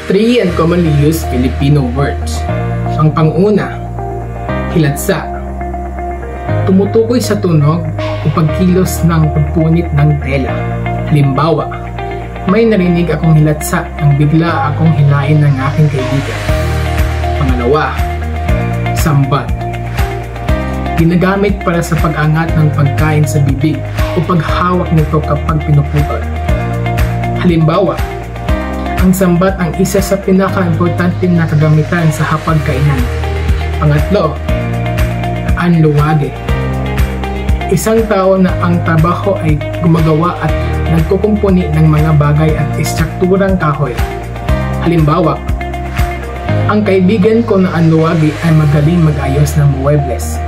Three uncommonly used Filipino words. Ang panguna, hilatsa. Tumutukoy sa tunog o pagkilos ng pagpunit ng tela. Halimbawa, may narinig akong hilatsa nang bigla akong hilain ng aking kaibigan. Pangalawa, sambat. Ginagamit para sa pag-angat ng pagkain sa bibig o paghawak nito kapag pinuputol. Halimbawa, ang sambat ang isa sa pinaka-importante na kagamitan sa hapagkainan. Pangatlo, anluwage. Isang tao na ang trabaho ay gumagawa at nagkukumpuni ng mga bagay at istrukturang kahoy. Halimbawa, ang kaibigan ko na anluwage ay magaling mag-ayos ng muebles.